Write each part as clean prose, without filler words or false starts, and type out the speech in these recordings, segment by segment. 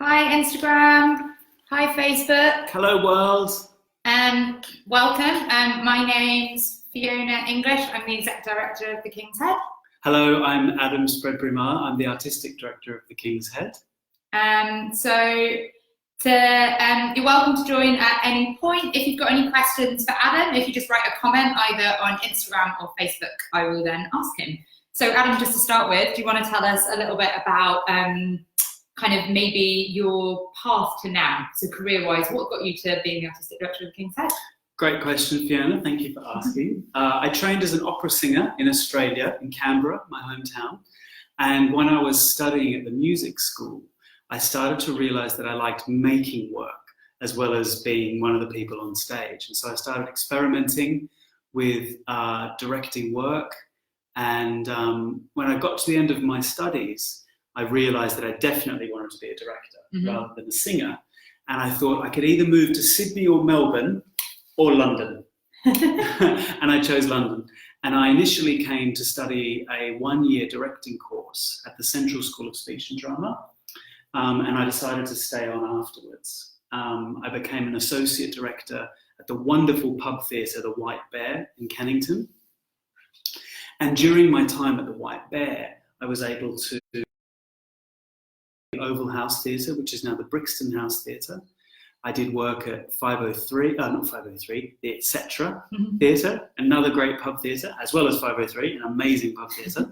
Hi Instagram, hi Facebook. Hello world. Welcome. My name's Fiona English. I'm the Exec Director of the King's Head. Hello, I'm Adam Spreadbury Maher. I'm the Artistic Director of the King's Head. You're welcome to join at any point. If you've got any questions for Adam, if you just write a comment either on Instagram or Facebook, I will then ask him. So Adam, just to start with, do you want to tell us a little bit about kind of maybe your path to now? So career-wise, what got you to being the Artistic Director of the King's Head? Great question, Fiona. Thank you for asking. I trained as an opera singer in Australia, in Canberra, my hometown. And when I was studying at the music school, I started to realise that I liked making work as well as being one of the people on stage. And so I started experimenting with directing work. And when I got to the end of my studies, I realised that I definitely wanted to be a director rather than a singer. And I thought I could either move to Sydney or Melbourne or London. And I chose London. And I initially came to study a one-year directing course at the Central School of Speech and Drama. And I decided to stay on afterwards. I became an associate director at the wonderful pub theatre, the White Bear in Cannington. And during my time at the White Bear, I was able to Oval House Theatre, which is now the Brixton House Theatre. I did work at the Etc. Theatre, another great pub theatre, as well as 503, an amazing pub theatre.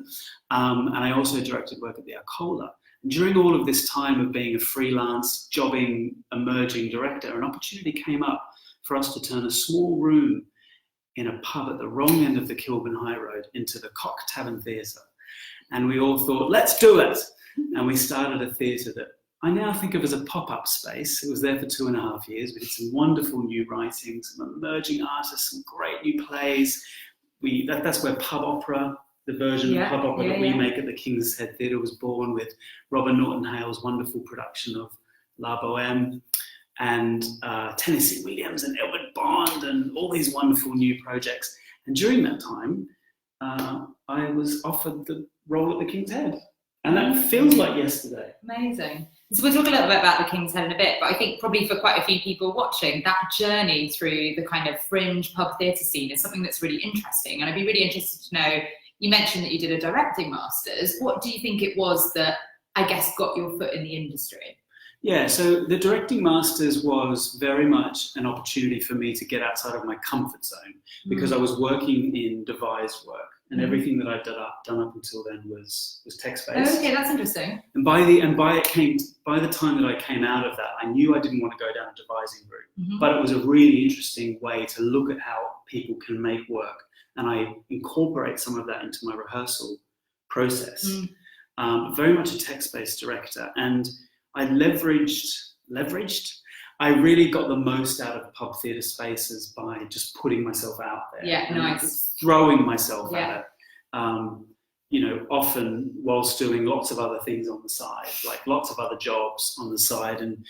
And I also directed work at the Arcola. And during all of this time of being a freelance, jobbing, emerging director, an opportunity came up for us to turn a small room in a pub at the wrong end of the Kilburn High Road into the Cock Tavern Theatre. And we all thought, let's do it. And we started a theatre that I now think of as a pop-up space. It was there for 2.5 years. We did some wonderful new writing, some emerging artists, some great new plays. That's where pub opera, the version of pub opera that we make at the King's Head Theatre, was born, with Robert Norton-Hale's wonderful production of La Bohème, and Tennessee Williams and Edward Bond and all these wonderful new projects. And during that time, I was offered the role at the King's Head. And that feels like yesterday. Amazing. So we'll talk a little bit about the King's Head in a bit, but I think probably for quite a few people watching, that journey through the kind of fringe pub theatre scene is something that's really interesting. And I'd be really interested to know, you mentioned that you did a directing master's. What do you think it was that, I guess, got your foot in the industry? Yeah, so the directing master's was very much an opportunity for me to get outside of my comfort zone, because I was working in devised work. And everything that I'd done up until then was text-based. Oh, okay, that's interesting. And by the time that I came out of that, I knew I didn't want to go down a devising route. But it was a really interesting way to look at how people can make work, and I incorporate some of that into my rehearsal process. Very much a text-based director, and I leveraged. I really got the most out of pub theatre spaces by just putting myself out there. Yeah, nice. Throwing myself at it. Often whilst doing lots of other things on the side, like lots of other jobs on the side, and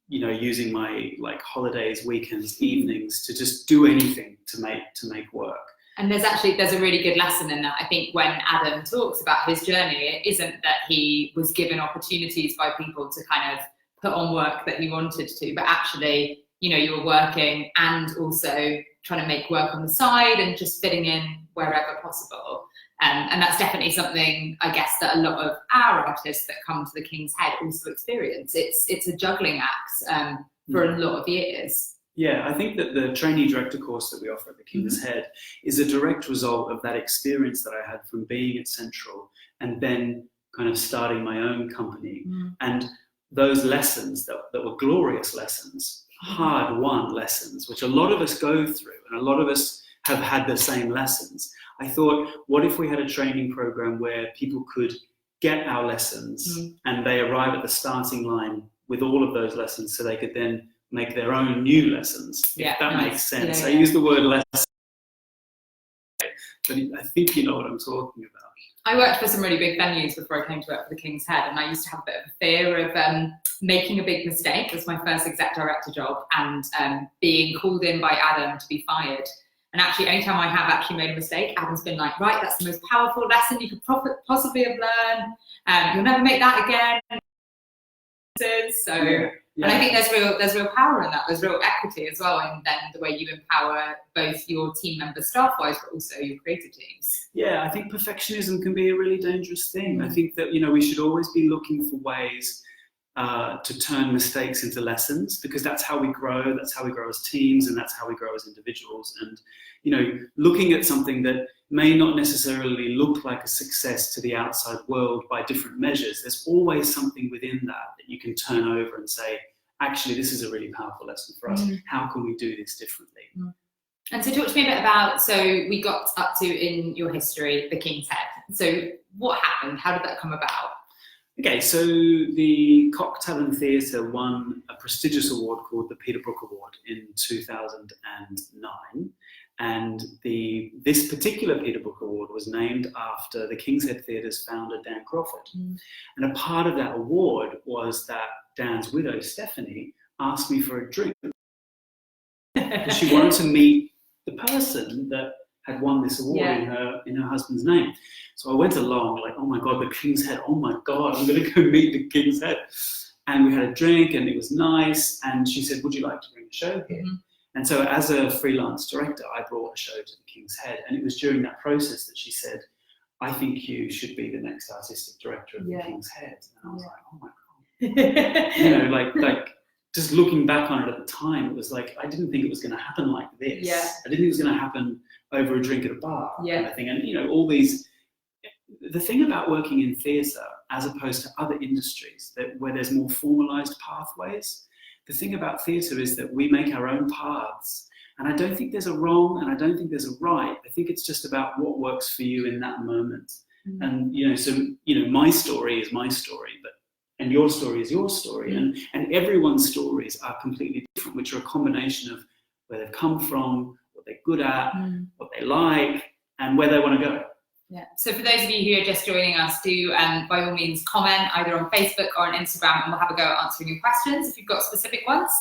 using my holidays, weekends, evenings to just do anything to make work. And there's a really good lesson in that. I think when Adam talks about his journey, it isn't that he was given opportunities by people to kind of put on work that he wanted to, but actually, you were working and also trying to make work on the side and just fitting in wherever possible. And that's definitely something, I guess, that a lot of our artists that come to the King's Head also experience. It's a juggling act for a lot of years. Yeah, I think that the trainee director course that we offer at the King's Head is a direct result of that experience that I had from being at Central and then kind of starting my own company. And those lessons that were glorious lessons, hard-won lessons, which a lot of us go through, and a lot of us have had the same lessons. I thought, what if we had a training program where people could get our lessons and they arrive at the starting line with all of those lessons, so they could then make their own new lessons, if that makes sense. I use the word lesson, but I think you know what I'm talking about. I worked for some really big venues before I came to work for the King's Head, and I used to have a bit of a fear of making a big mistake. It was my first exec director job, and being called in by Adam to be fired. And actually, anytime I have actually made a mistake, Adam's been like, right, that's the most powerful lesson you could possibly have learned. You'll never make that again. So, Yeah. and I think there's real power in that. There's real equity as well, and then the way you empower both your team members, staff-wise, but also your creative teams. Yeah, I think perfectionism can be a really dangerous thing. I think that, you know, we should always be looking for ways to turn mistakes into lessons, because that's how we grow. That's how we grow as teams, and that's how we grow as individuals. And, you know, looking at something that may not necessarily look like a success to the outside world by different measures, there's always something within that you can turn over and say, actually, this is a really powerful lesson for us. How can we do this differently? And so talk to me a bit about, so we got up to, in your history, the King's Head. So what happened? How did that come about? Okay, so the Cocktail and Theatre won a prestigious award called the Peter Brook Award in 2009. And this particular Peter Brook Award was named after the King's Head Theatre's founder, Dan Crawford. And a part of that award was that Dan's widow, Stephanie, asked me for a drink. She wanted to meet the person that had won this award in her husband's name. So I went along like, oh my God, the King's Head, oh my God, I'm gonna go meet the King's Head. And we had a drink and it was nice. And she said, would you like to bring a show here? And so as a freelance director, I brought a show to the King's Head. And it was during that process that she said, I think you should be the next artistic director of the King's Head. And I was like, oh my God. You know, like just looking back on it at the time, it was like, I didn't think it was going to happen like this. I didn't think it was going to happen over a drink at a bar. Kind of thing. And, you know, all these, the thing about working in theatre, as opposed to other industries where there's more formalized pathways, the thing about theatre is that we make our own paths. And I don't think there's a wrong and I don't think there's a right. I think it's just about what works for you in that moment. And, you know, so, you know, my story is my story, and your story is your story. And everyone's stories are completely different, which are a combination of where they've come from, what they're good at, what they like, and where they want to go. Yeah. So for those of you who are just joining us, do by all means comment either on Facebook or on Instagram, and we'll have a go at answering your questions if you've got specific ones.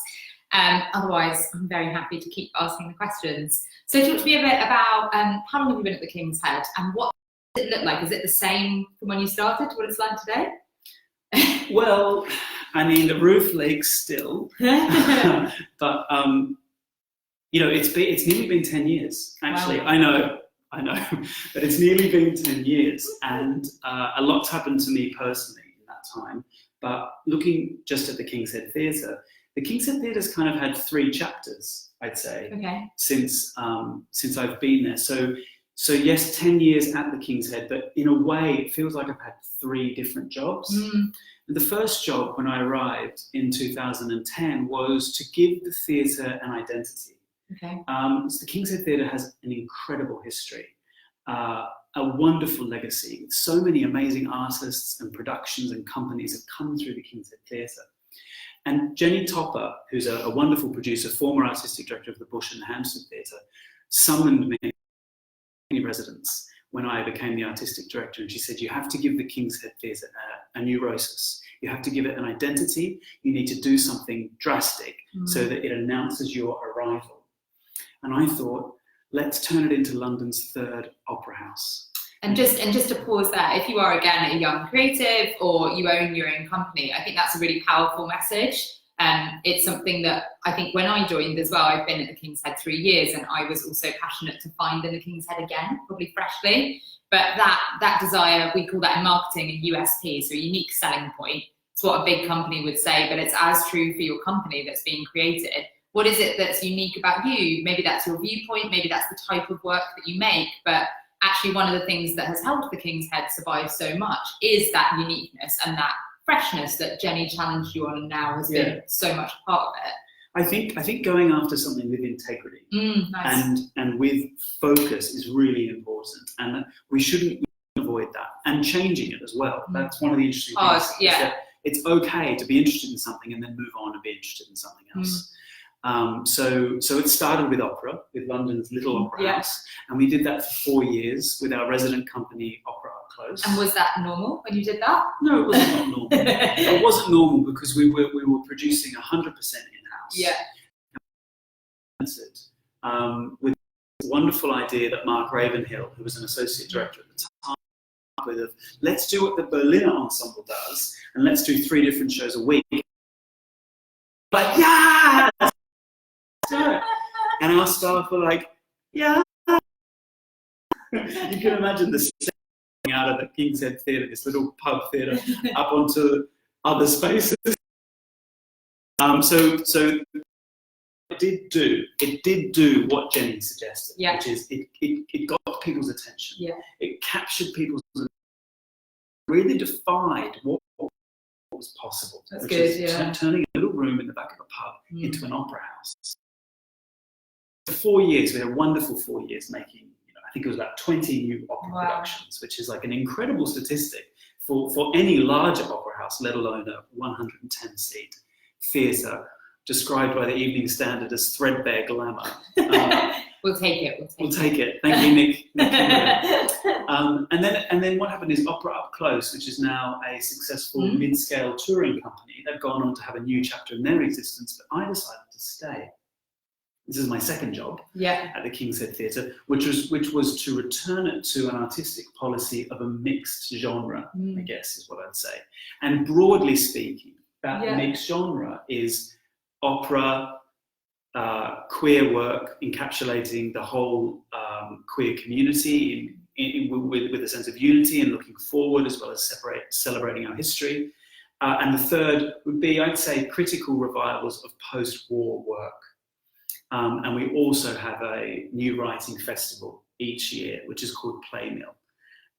Otherwise, I'm very happy to keep asking the questions. So talk to me a bit about how long have you been at the King's Head, and what does it look like? Is it the same from when you started to what it's like today? Well, I mean, the roof leaks still, but you know, it's nearly been 10 years. Actually, wow. I know, but it's nearly been 10 years, and a lot's happened to me personally in that time. But looking just at the King's Head Theatre, the King's Head Theatre's kind of had 3 chapters, I'd say, since I've been there. So yes, 10 years at the King's Head, but in a way, it feels like I've had 3 different jobs. And the first job when I arrived in 2010 was to give the theatre an identity. So the King's Head Theatre has an incredible history, a wonderful legacy. So many amazing artists and productions and companies have come through the King's Head Theatre. And Jenny Topper, who's a wonderful producer, former artistic director of the Bush and the Hampstead Theatre, summoned me residents when I became the artistic director, and she said, you have to give the King's Head Theatre a neurosis. You have to give it an identity. You need to do something drastic so that it announces your arrival. And I thought, let's turn it into London's 3rd opera house. And just to pause there, if you are again a young creative or you own your own company, I think that's a really powerful message. It's something that I think when I joined as well, I've been at the King's Head 3 years, and I was also passionate to find in the King's Head again, probably freshly. But that desire, we call that in marketing a USP, so a unique selling point. It's what a big company would say, but it's as true for your company that's being created. What is it that's unique about you? Maybe that's your viewpoint, maybe that's the type of work that you make, but actually one of the things that has helped the King's Head survive so much is that uniqueness and that freshness that Jenny challenged you on, and now has been so much a part of it. I think going after something with integrity and with focus is really important, and we shouldn't avoid that, and changing it as well. That's one of the interesting things. That it's okay to be interested in something and then move on and be interested in something else. So it started with opera, with London's Little Opera House, and we did that for 4 years with our resident company, Opera Up Close. And was that normal when you did that? No, it was not normal. It wasn't normal because we were producing 100% in-house. With the wonderful idea that Mark Ravenhill, who was an associate director at the time, with let's do what the Berliner Ensemble does, and let's do 3 different shows a week. like, yeah, let's do it. And our staff were like, yeah. You can imagine the setting out of the King's Head Theatre, this little pub theatre, up onto other spaces. So it did do what Jenny suggested, which is it got people's attention. Yeah. It captured people's attention, really defied what was possible. That's which good, is turning a little room in the back of a pub into an opera house. For 4 years, we had a wonderful 4 years making, I think it was about 20 new opera productions, which is like an incredible statistic for any larger opera house, let alone a 110-seat theatre, described by the Evening Standard as threadbare glamour. We'll take it. We'll take it. Thank you, Nick. And then what happened is Opera Up Close, which is now a successful mid-scale touring company. They've gone on to have a new chapter in their existence, but I decided to stay. This is my second job at the King's Head Theatre, which was to return it to an artistic policy of a mixed genre, I guess is what I'd say. And broadly speaking, that mixed genre is opera, queer work, encapsulating the whole queer community with a sense of unity and looking forward, as well as celebrating our history. And the third would be, I'd say, critical revivals of post-war work. And we also have a new writing festival each year, which is called Playmill.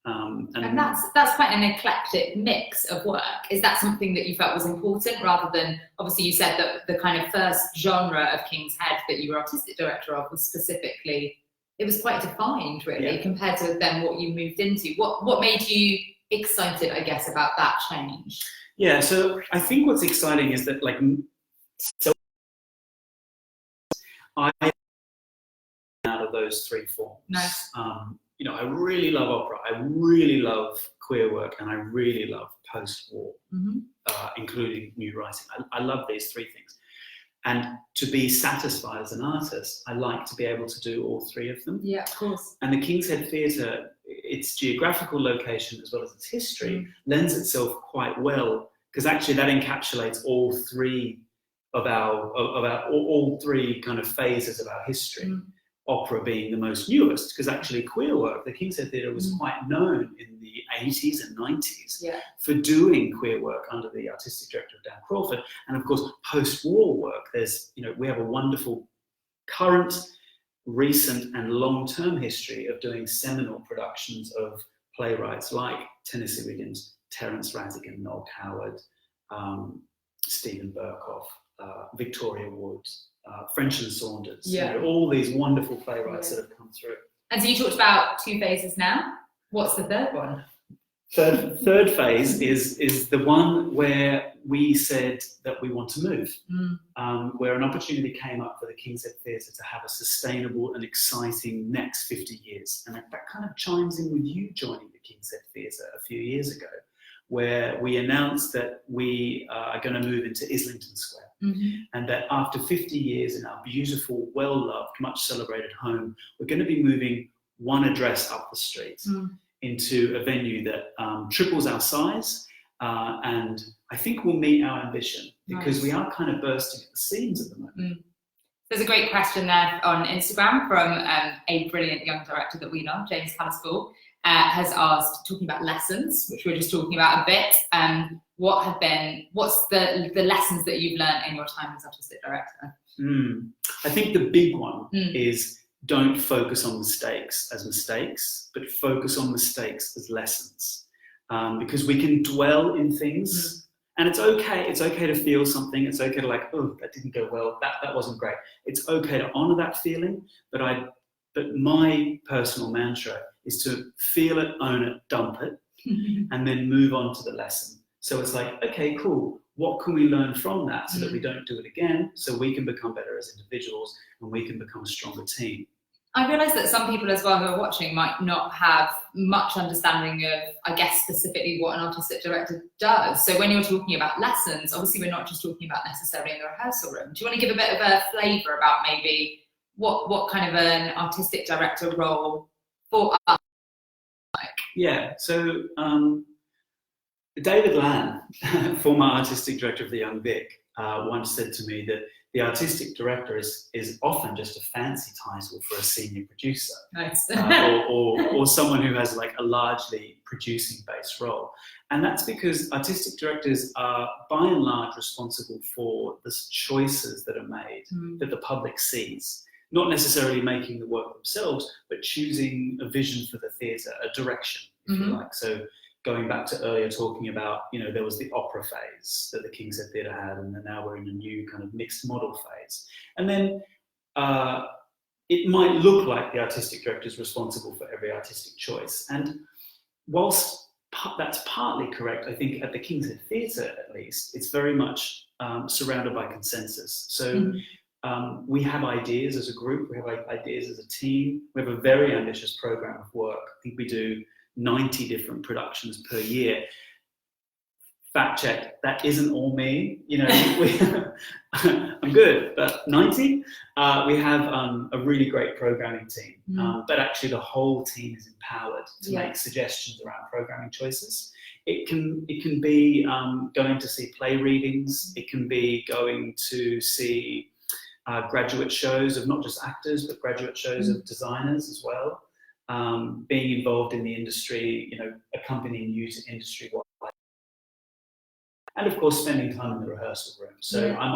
And that's quite an eclectic mix of work. Is that something that you felt was important, rather than, obviously you said that the kind of first genre of King's Head that you were artistic director of was specifically, it was quite defined really, compared to then what you moved into. What made you excited, I guess, about that change? Yeah, so I think what's exciting is that I out of those three forms. Nice. I really love opera, I really love queer work, and I really love post-war, including new writing. I love these three things. And to be satisfied as an artist, I like to be able to do all three of them. Yeah, of course. And the King's Head Theatre, its geographial location as well as its history, lends itself quite well, because actually that encapsulates all three of all three kind of phases of our history. Opera being the most newest, because actually queer work, the King's Head Theatre was quite known in the 80s and 90s for doing queer work under the artistic director of Dan Crawford. And of course, post-war work, there's, we have a wonderful current, recent and long-term history of doing seminal productions of playwrights like Tennessee Wiggins, Terence Rattigan, Noel Coward, Stephen Burkoff, Victoria Wood, French and Saunders, all these wonderful playwrights that have come through. And so you talked about two phases now. What's the third one? Third phase is the one where we said that we want to move, where an opportunity came up for the King's Head Theatre to have a sustainable and exciting next 50 years. And that kind of chimes in with you joining the King's Head Theatre a few years ago, where we announced that we are going to move into Islington Square. And that after 50 years in our beautiful, well-loved, much celebrated home, we're going to be moving one address up the street into a venue that triples our size, and I think will meet our ambition, because we are kind of bursting at the seams at the moment. There's a great question there on Instagram from a brilliant young director that we love, James Pallaspool, has asked, talking about lessons, which we were just talking about a bit, what's the lessons that you've learned in your time as artistic director? I think the big one is, don't focus on mistakes as mistakes, but focus on mistakes as lessons. Because we can dwell in things, and it's okay to feel something, it's okay to oh, that didn't go well, that wasn't great. It's okay to honor that feeling, but my personal mantra is to feel it, own it, dump it, and then move on to the lesson. So it's okay, cool. What can we learn from that so that we don't do it again, so we can become better as individuals and we can become a stronger team? I realise that some people as well who are watching might not have much understanding of, I guess, specifically what an artistic director does. So when you're talking about lessons, obviously we're not just talking about necessarily in the rehearsal room. Do you want to give a bit of a flavour about maybe what kind of an artistic director role for us? Yeah, so David Lan, former artistic director of the Young Vic, once said to me that the artistic director is often just a fancy title for a senior producer. Nice. or someone who has like a largely producing-based role. And that's because artistic directors are by and large responsible for the choices that are made that the public sees. Not necessarily making the work themselves, but choosing a vision for the theatre, a direction, if you like. So going back to earlier talking about, there was the opera phase that the King's Head Theatre had, and then now we're in a new kind of mixed model phase. And then it might look like the artistic director is responsible for every artistic choice. And whilst that's partly correct, I think at the King's Head Theatre, at least, it's very much surrounded by consensus. So we have ideas as a group, we have ideas as a team, we have a very ambitious program of work. I think we do 90 different productions per year. Fact check, that isn't all me. I'm good, but 90? We have a really great programming team, but actually the whole team is empowered to make suggestions around programming choices. It can be going to see play readings. It can be going to see graduate shows of not just actors, but graduate shows of designers as well. Being involved in the industry, accompanying you to industry work, and of course spending time in the rehearsal room. So I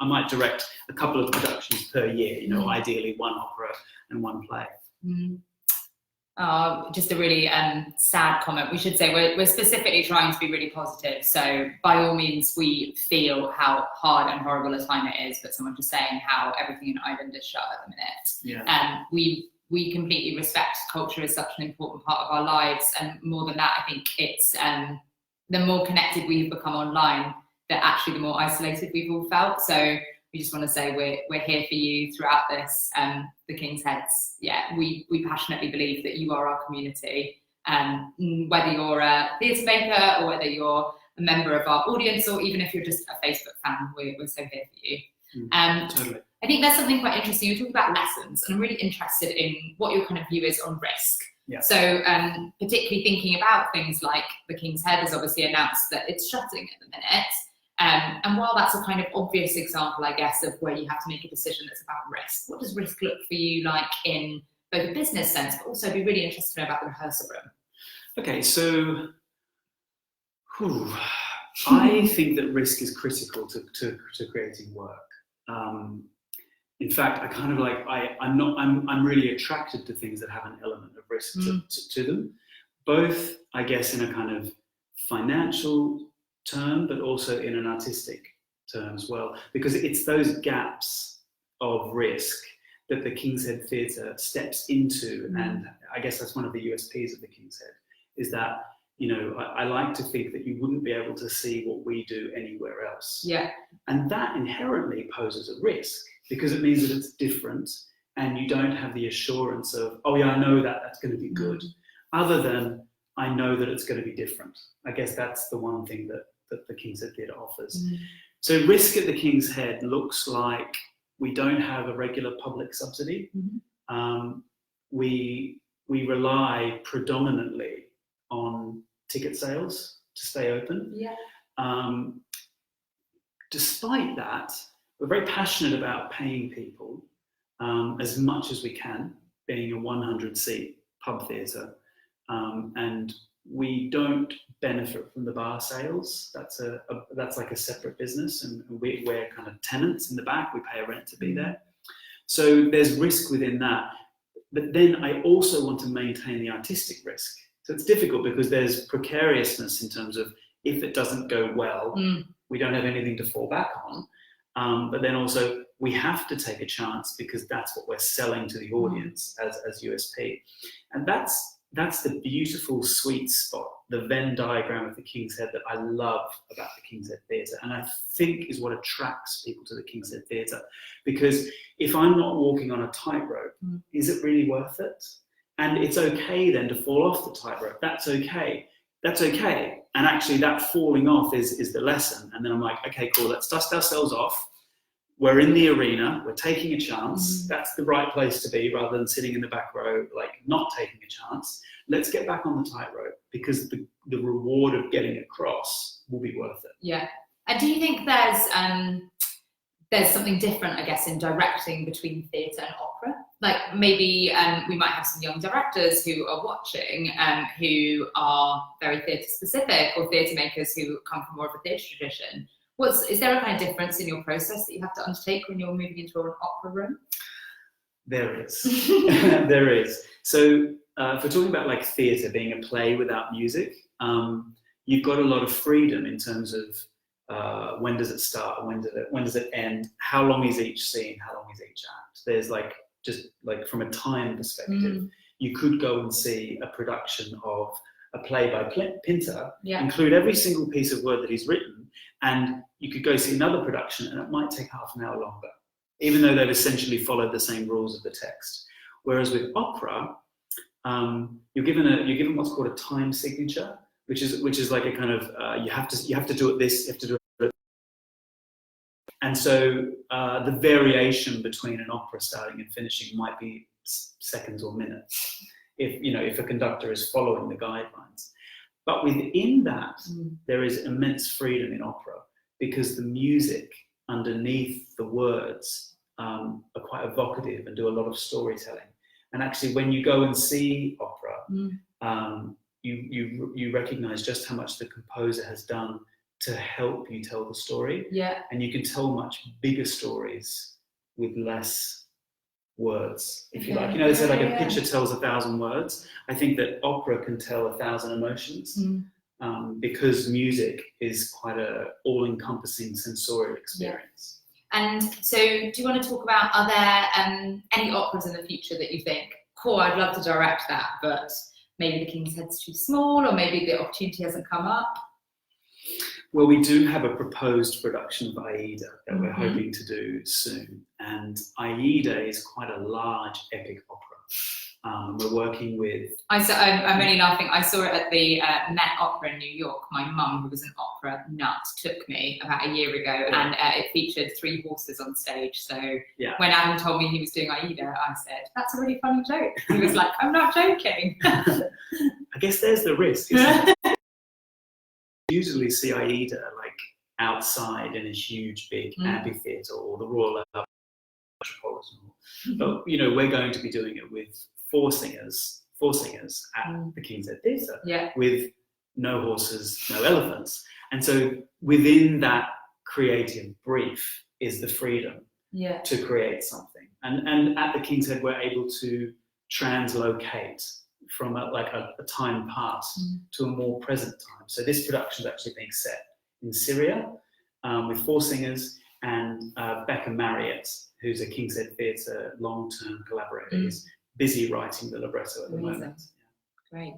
might direct a couple of productions per year, ideally one opera and one play. Just a really sad comment. We should say we're specifically trying to be really positive. So by all means, we feel how hard and horrible a time it is, but someone just saying how everything in Ireland is shut at the minute. We completely respect culture as such an important part of our lives, and more than that, I think it's the more connected we've become online, that actually the more isolated we've all felt. So we just want to say we're here for you throughout this. The King's Heads, we passionately believe that you are our community. Whether you're a theatre maker or whether you're a member of our audience, or even if you're just a Facebook fan, we're so here for you. Totally. I think there's something quite interesting. You talk about lessons, and I'm really interested in what your kind of view is on risk. Yeah. So particularly thinking about things like the King's Head has obviously announced that it's shutting at the minute. And while that's a kind of obvious example, I guess, of where you have to make a decision that's about risk, what does risk look for you like in both a business sense, but also be really interested to know about the rehearsal room? Okay, so I think that risk is critical to creating work. In fact, I kind of like, I'm really attracted to things that have an element of risk to them, both, I guess, in a kind of financial term, but also in an artistic term as well, because it's those gaps of risk that the King's Head Theatre steps into. And I guess that's one of the USPs of the King's Head, is that, I like to think that you wouldn't be able to see what we do anywhere else. Yeah. And that inherently poses a risk, because it means that it's different and you don't have the assurance of, oh yeah, I know that that's going to be good, other than I know that it's going to be different. I guess that's the one thing that the King's Head Theatre offers. So risk at the King's Head looks like we don't have a regular public subsidy. We rely predominantly on ticket sales to stay open. Despite that, we're very passionate about paying people as much as we can, being a 100-seat pub theatre, and we don't benefit from the bar sales. That's like a separate business, and we're kind of tenants in the back. We pay a rent to be there. So there's risk within that. But then I also want to maintain the artistic risk. So it's difficult because there's precariousness in terms of if it doesn't go well, we don't have anything to fall back on. But then also we have to take a chance because that's what we're selling to the audience as USP. And that's the beautiful sweet spot, the Venn diagram of the King's Head that I love about the King's Head Theatre, and I think is what attracts people to the King's Head Theatre. Because if I'm not walking on a tightrope, is it really worth it? And it's okay then to fall off the tightrope. That's okay. That's okay. And actually that falling off is the lesson. And then I'm like, okay, cool, let's dust ourselves off. we're in the arena, we're taking a chance. That's the right place to be, rather than sitting in the back row, like not taking a chance. Let's get back on the tightrope, because the reward of getting across will be worth it. Yeah. And do you think there's something different, I guess, in directing between theatre and opera? Like maybe we might have some young directors who are watching, who are very theatre specific, or theatre makers who come from more of a theatre tradition. Is there a kind of difference in your process that you have to undertake when you're moving into an opera room? There is. There is. So if we're talking about like theatre being a play without music, you've got a lot of freedom in terms of when does it start, when does it end, how long is each scene, how long is each act. There's like, just like from a time perspective, you could go and see a production of a play by Pinter, include every single piece of word that he's written, and you could go see another production and it might take half an hour longer, even though they've essentially followed the same rules of the text. Whereas with opera, you're given what's called a time signature, which is like a kind of you have to do it this, you have to do it. And so the variation between an opera starting and finishing might be seconds or minutes, if a conductor is following the guidelines. But within that, there is immense freedom in opera, because the music underneath the words are quite evocative and do a lot of storytelling. And actually, when you go and see opera, you recognize just how much the composer has done to help you tell the story. Yeah. And you can tell much bigger stories with less words, if you like. They say like a picture tells 1,000 words. I think that opera can tell 1,000 emotions, because music is quite a all-encompassing sensorial experience. And so do you want to talk about, are there any operas in the future that you think, cool, I'd love to direct that, but maybe the King's Head's too small, or maybe the opportunity hasn't come up? Well, we do have a proposed production of Aida that we're hoping to do soon. And Aida is quite a large epic opera. We're working with... I'm only laughing. I saw it at the Met Opera in New York. My mum, who was an opera nut, took me about a year ago, and it featured 3 horses on stage. So when Adam told me he was doing Aida, I said, that's a really funny joke. He was like, I'm not joking. I guess there's the risk, isn't it? Usually see Aida like outside in a huge big amphitheatre or the Royal Metropolitan Hall. But we're going to be doing it with four singers at the King's Head Theatre, with no horses, no elephants. And so within that creative brief is the freedom to create something. And at the King's Head, we're able to translocate from a time past to a more present time. So this production is actually being set in Syria with 4 singers, and Becca Marriott, who's a King's Head Theatre long-term collaborator, is busy writing the libretto at the moment. Great.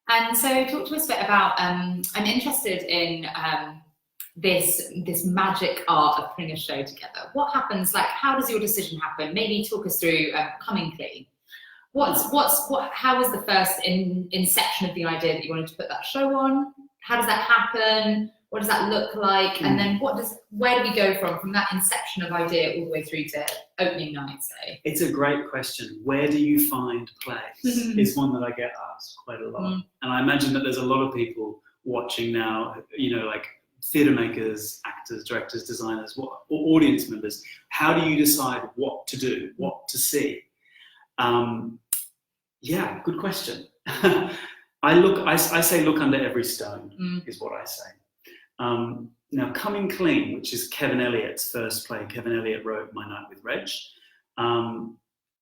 And so talk to us a bit about, I'm interested in this magic art of putting a show together. What happens, how does your decision happen? Maybe talk us through Coming Clean. How was the first inception of the idea that you wanted to put that show on? How does that happen? What does that look like? And then where do we go from that inception of idea all the way through to opening night, say? It's a great question. Where do you find plays? Is one that I get asked quite a lot. And I imagine that there's a lot of people watching now, like theatre makers, actors, directors, designers, or audience members. How do you decide what to do, what to see? Good question. I say look under every stone, is what I say. Now, Coming Clean, which is Kevin Elliott's first play. Kevin Elliott wrote My Night with Reg.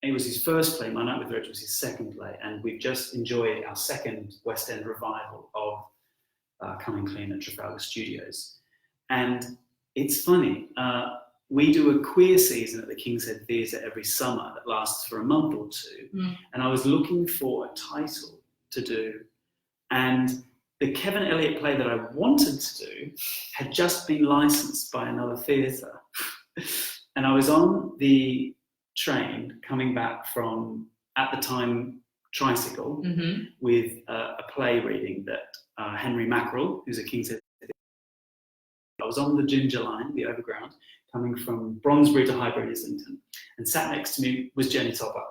It was his first play. My Night with Reg was his second play, and we've just enjoyed our second West End revival of Coming Clean at Trafalgar Studios. And it's funny, we do a queer season at the King's Head Theatre every summer that lasts for a month or 2. And I was looking for a title to do, and the Kevin Elliott play that I wanted to do had just been licensed by another theatre. And I was on the train coming back from, at the time, Tricycle, with a play reading that Henry Mackerel, who's a King's Head I was on the Ginger Line, the Overground, coming from Brondesbury to Highbury in Islington, and sat next to me was Jenny Topper.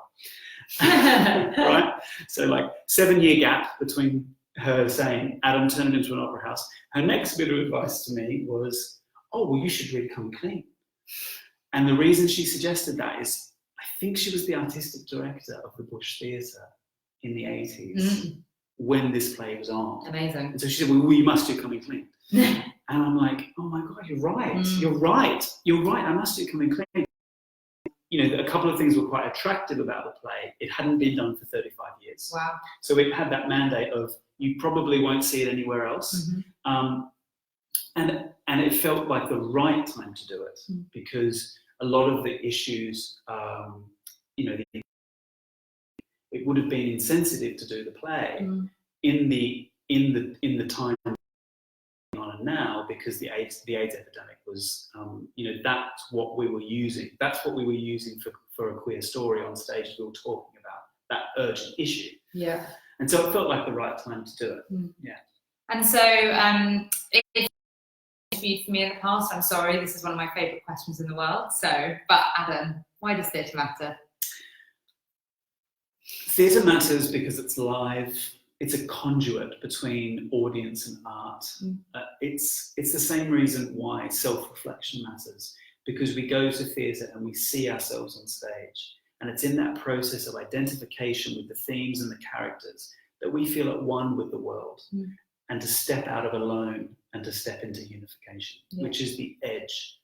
Right? So like 7-year gap between her saying, Adam, turn it into an opera house. Her next bit of advice to me was, oh, well, you should really come clean. And the reason she suggested that is, I think she was the artistic director of the Bush Theatre in the 80s when this play was on. Amazing. And so she said, well, you must do Coming Clean. And I'm like, oh my God, you're right. You're right. You're right. I must do Coming Clean. You know, a couple of things were quite attractive about the play. It hadn't been done for 35 years. Wow. So it had that mandate of, you probably won't see it anywhere else. And it felt like the right time to do it because a lot of the issues, you know, it would have been insensitive to do the play in the time on and now, because the AIDS epidemic was, you know, that's what we were using. That's what we were using for a queer story on stage. We were talking about that urgent issue. Yeah. And so it felt like the right time to do it. Yeah. And so, if you interviewed for me in the past, I'm sorry, this is one of my favourite questions in the world. So, but Adam, why does theatre matter? Theatre matters because it's live. It's a conduit between audience and art. It's the same reason why self-reflection matters, because we go to theatre and we see ourselves on stage. And it's in that process of identification with the themes and the characters that we feel at one with the world, and to step out of alone and to step into unification, which is the edge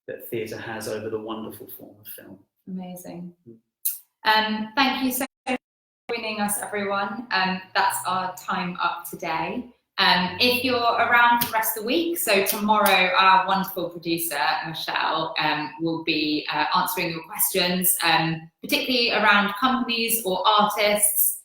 that theatre has over the wonderful form of film. Amazing. Thank you so much for joining us, everyone. That's our time up today. If you're around for the rest of the week, so tomorrow our wonderful producer, Michelle, will be answering your questions, particularly around companies or artists,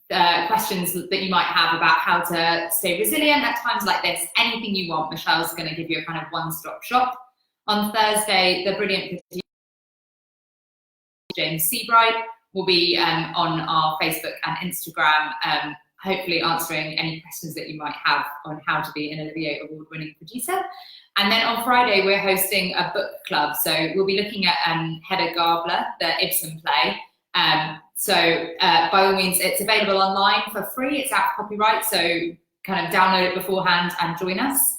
questions that you might have about how to stay resilient at times like this. Anything you want, Michelle's going to give you a kind of one-stop shop. On Thursday, the brilliant producer, James Seabright, will be on our Facebook and Instagram, hopefully answering any questions that you might have on how to be an Olivier Award-winning producer. And then on Friday, we're hosting a book club. So we'll be looking at Hedda Gabler, the Ibsen play. So by all means, it's available online for free. It's out of copyright, so kind of download it beforehand and join us.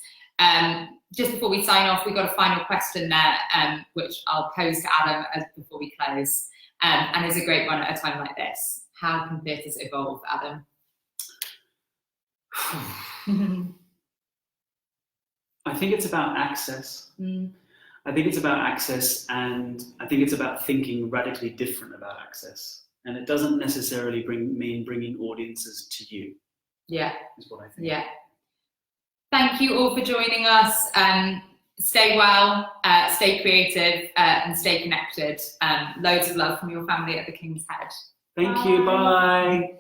Just before we sign off, we've got a final question there, which I'll pose to Adam before we close. And it's a great one at a time like this. How can theatres evolve, Adam? I think it's about access. I think it's about access, and I think it's about thinking radically different about access. And it doesn't necessarily mean bringing audiences to you. Yeah. Is what I think. Yeah. Thank you all for joining us. Stay well, stay creative, and stay connected. Loads of love from your family at the King's Head. Thank you. Bye.